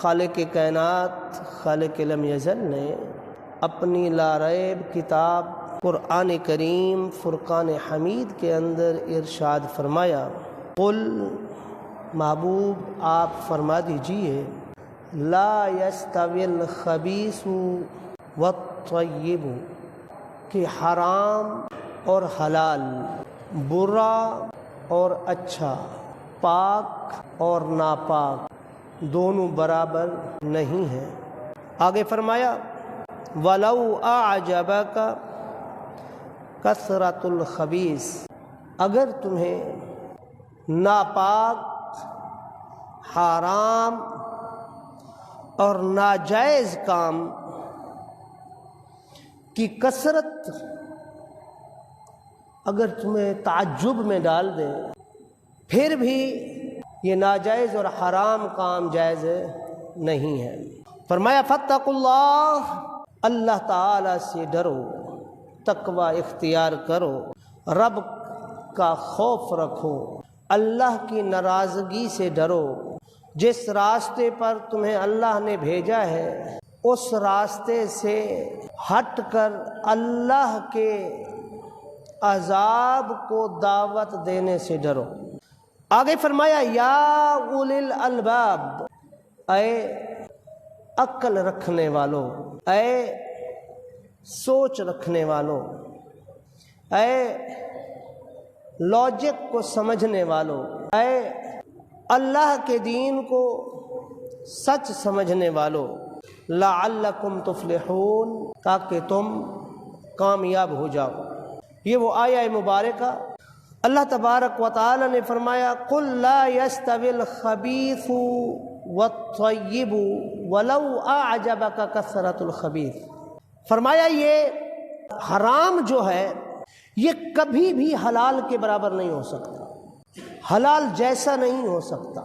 خالق کائنات خالق لم یزل نے اپنی لا ریب کتاب قرآن کریم فرقان حمید کے اندر ارشاد فرمایا، قل محبوب آپ فرما دیجئے، لا یستوی الخبیث والطیب، کہ حرام اور حلال، برا اور اچھا، پاک اور ناپاک دونوں برابر نہیں ہیں۔ آگے فرمایا وَلَوْ أَعْجَبَكَ کثرت الخبیث، اگر تمہیں ناپاک، حرام اور ناجائز کام کی کثرت اگر تمہیں تعجب میں ڈال دے، پھر بھی یہ ناجائز اور حرام کام جائز نہیں ہے۔ فرمایا فاتقوا اللہ، اللہ تعالی سے ڈرو، تقوی اختیار کرو، رب کا خوف رکھو، اللہ کی ناراضگی سے ڈرو۔ جس راستے پر تمہیں اللہ نے بھیجا ہے اس راستے سے ہٹ کر اللہ کے عذاب کو دعوت دینے سے ڈرو۔ آگے فرمایا یا اولی الالباب، اے عقل رکھنے والو، اے سوچ رکھنے والو، اے لاجک کو سمجھنے والو، اے اللہ کے دین کو سچ سمجھنے والو، لعلکم تفلحون، تاکہ تم کامیاب ہو جاؤ۔ یہ وہ آیہ مبارکہ اللہ تبارک و تعالی نے فرمایا قل لا یستوی الخبیث والطیب ولو اعجبک کثرت الخبیث، فرمایا یہ حرام جو ہے یہ کبھی بھی حلال کے برابر نہیں ہو سکتا، حلال جیسا نہیں ہو سکتا۔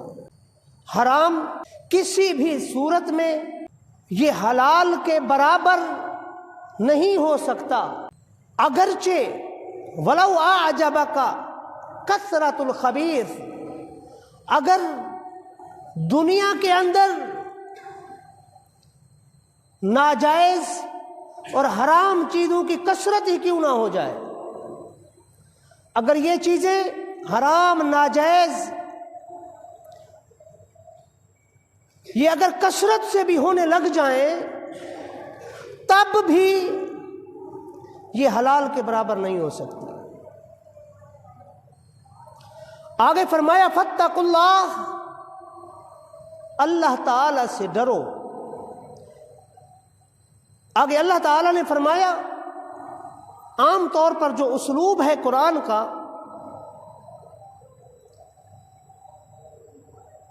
حرام کسی بھی صورت میں یہ حلال کے برابر نہیں ہو سکتا، اگرچہ ولو اعجبک کثرت الخبیث، اگر دنیا کے اندر ناجائز اور حرام چیزوں کی کثرت ہی کیوں نہ ہو جائے، اگر یہ چیزیں حرام ناجائز یہ اگر کثرت سے بھی ہونے لگ جائیں تب بھی یہ حلال کے برابر نہیں ہو سکتی۔ آگے فرمایا فاتقوا اللہ، اللہ تعالی سے ڈرو۔ آگے اللہ تعالی نے فرمایا عام طور پر جو اسلوب ہے قرآن کا،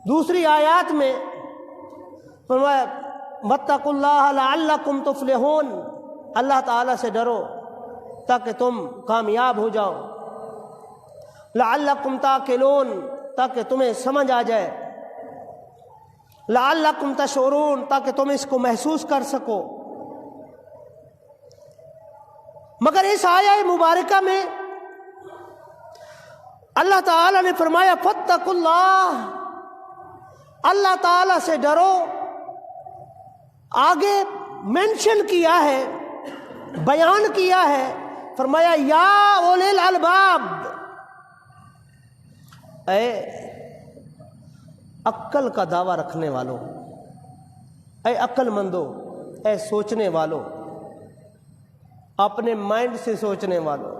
دوسری آیات میں فرمایا واتقوا اللہ لعلکم تفلحون، اللہ تعالی سے ڈرو تاکہ تم کامیاب ہو جاؤ، لعلکم تاکلون، تاکہ تمہیں سمجھ آ جائے، لعلکم تشعرون، تاکہ تم اس کو محسوس کر سکو۔ مگر اس آیہ مبارکہ میں اللہ تعالی نے فرمایا فاتقوا اللہ، اللہ تعالی سے ڈرو، آگے مینشن کیا ہے، بیان کیا ہے، فرمایا یا اولی الالباب، اے عقل کا دعویٰ رکھنے والوں، اے عقل مندو، اے سوچنے والوں، اپنے مائنڈ سے سوچنے والوں،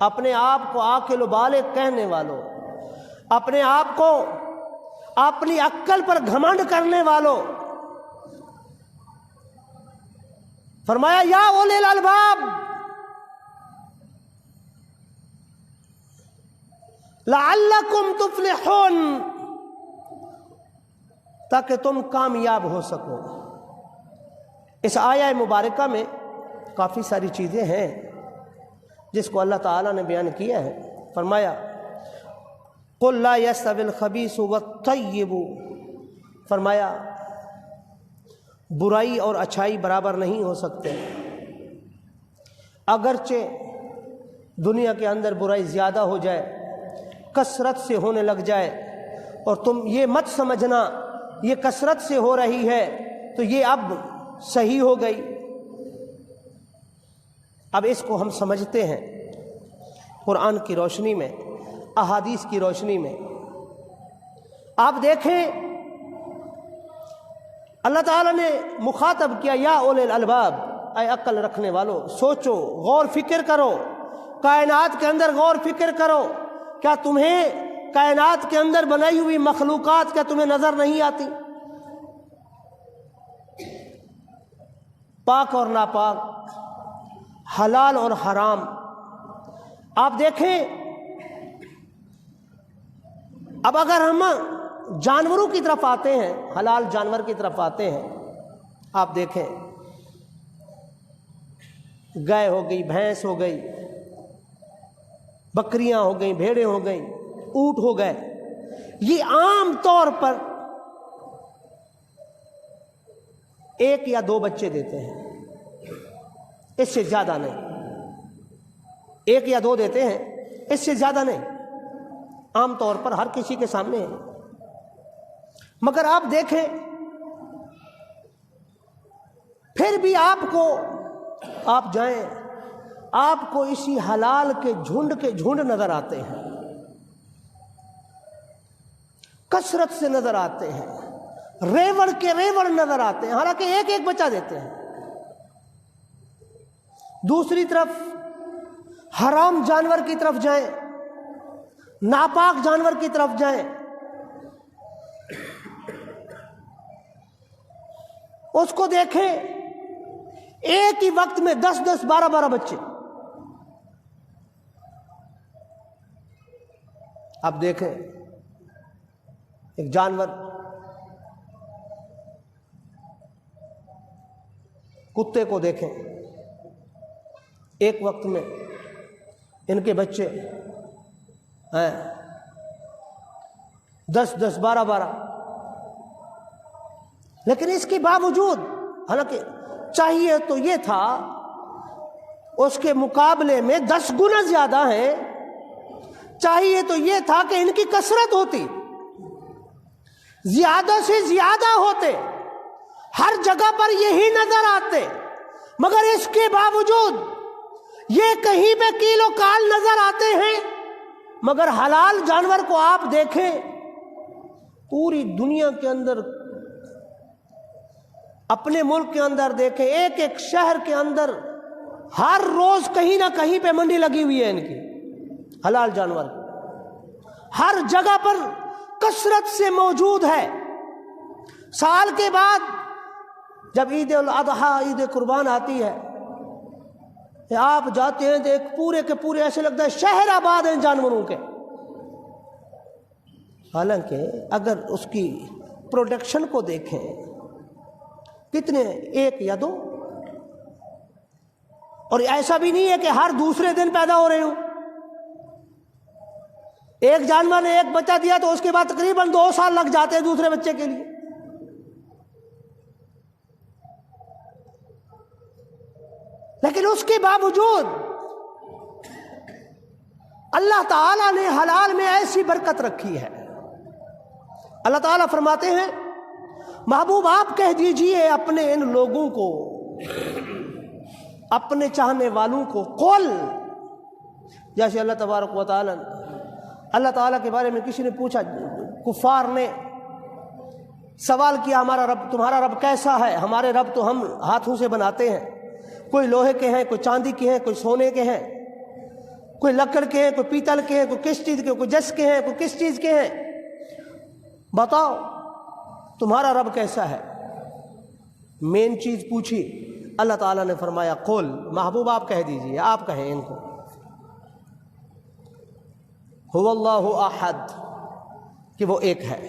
اپنے آپ کو عاقل و بالغ کہنے والوں، اپنے آپ کو اپنی عقل پر گھمنڈ کرنے والوں، فرمایا یا اولی الالباب لعلکم تفلحون، تاکہ تم کامیاب ہو سکو۔ اس آیہ مبارکہ میں کافی ساری چیزیں ہیں جس کو اللہ تعالیٰ نے بیان کیا ہے۔ فرمایا قل لا یستوی الخبیث والطیب، فرمایا برائی اور اچھائی برابر نہیں ہو سکتے، اگرچہ دنیا کے اندر برائی زیادہ ہو جائے، کثرت سے ہونے لگ جائے، اور تم یہ مت سمجھنا یہ کثرت سے ہو رہی ہے تو یہ اب صحیح ہو گئی۔ اب اس کو ہم سمجھتے ہیں قرآن کی روشنی میں، احادیث کی روشنی میں۔ آپ دیکھیں اللہ تعالیٰ نے مخاطب کیا یا اولے الالباب، اے عقل رکھنے والو، سوچو، غور فکر کرو، کائنات کے اندر غور فکر کرو۔ کیا تمہیں کائنات کے اندر بنائی ہوئی مخلوقات کیا تمہیں نظر نہیں آتی؟ پاک اور ناپاک، حلال اور حرام۔ آپ دیکھیں اب اگر ہم جانوروں کی طرف آتے ہیں، حلال جانور کی طرف آتے ہیں، آپ دیکھیں گائے ہو گئی، بھینس ہو گئی، بکریاں ہو گئیں، بھیڑیں ہو گئیں، اونٹ ہو گئے، یہ عام طور پر ایک یا دو بچے دیتے ہیں، اس سے زیادہ نہیں۔ ایک یا دو دیتے ہیں، اس سے زیادہ نہیں، عام طور پر ہر کسی کے سامنے ہے۔ مگر آپ دیکھیں پھر بھی آپ جائیں، آپ کو اسی حلال کے جھنڈ نظر آتے ہیں، کثرت سے نظر آتے ہیں، ریوڑ کے ریوڑ نظر آتے ہیں، حالانکہ ایک ایک بچہ دیتے ہیں۔ دوسری طرف حرام جانور کی طرف جائیں، ناپاک جانور کی طرف جائیں، اس کو دیکھیں ایک ہی وقت میں 10-10 12-12 بچے۔ اب دیکھیں ایک جانور کتے کو دیکھیں، ایک وقت میں ان کے بچے ہیں 10-10 12-12، لیکن اس کے باوجود حالانکہ چاہیے تو یہ تھا اس کے مقابلے میں 10 گنا زیادہ ہیں، چاہیے تو یہ تھا کہ ان کی کثرت ہوتی، زیادہ سے زیادہ ہوتے، ہر جگہ پر یہی نظر آتے، مگر اس کے باوجود یہ کہیں پہ کیلو کال نظر آتے ہیں۔ مگر حلال جانور کو آپ دیکھیں، پوری دنیا کے اندر، اپنے ملک کے اندر دیکھیں، ایک ایک شہر کے اندر ہر روز کہیں نہ کہیں پہ منڈی لگی ہوئی ہے ان کی، حلال جانور ہر جگہ پر کثرت سے موجود ہے۔ سال کے بعد جب عید الاضحیٰ، عید قربان آتی ہے، آپ جاتے ہیں تو ایک پورے کے پورے ایسے لگتا ہے شہر آباد ہیں جانوروں کے، حالانکہ اگر اس کی پروڈکشن کو دیکھیں کتنے، ایک یا دو، اور ایسا بھی نہیں ہے کہ ہر دوسرے دن پیدا ہو رہے ہوں۔ ایک جانور نے ایک بچہ دیا تو اس کے بعد تقریباً 2 سال لگ جاتے ہیں دوسرے بچے کے لیے۔ لیکن اس کے باوجود اللہ تعالیٰ نے حلال میں ایسی برکت رکھی ہے۔ اللہ تعالیٰ فرماتے ہیں محبوب آپ کہہ دیجئے اپنے ان لوگوں کو، اپنے چاہنے والوں کو، قل، جیسے اللہ تبارک و تعالیٰ، اللہ تعالیٰ کے بارے میں کسی نے پوچھا، کفار نے سوال کیا ہمارا رب، تمہارا رب کیسا ہے؟ ہمارے رب تو ہم ہاتھوں سے بناتے ہیں، کوئی لوہے کے ہیں، کوئی چاندی کے ہیں، کوئی سونے کے ہیں، کوئی لکڑ کے ہیں، کوئی پیتل کے ہیں، کوئی کس چیز کے، کوئی جس کے ہیں، کوئی کس چیز کے ہیں، بتاؤ تمہارا رب کیسا ہے؟ مین چیز پوچھی، اللہ تعالیٰ نے فرمایا قل، محبوب آپ کہہ دیجئے، آپ کہیں ان کو، هو اللہ احد، کہ وہ ایک ہے۔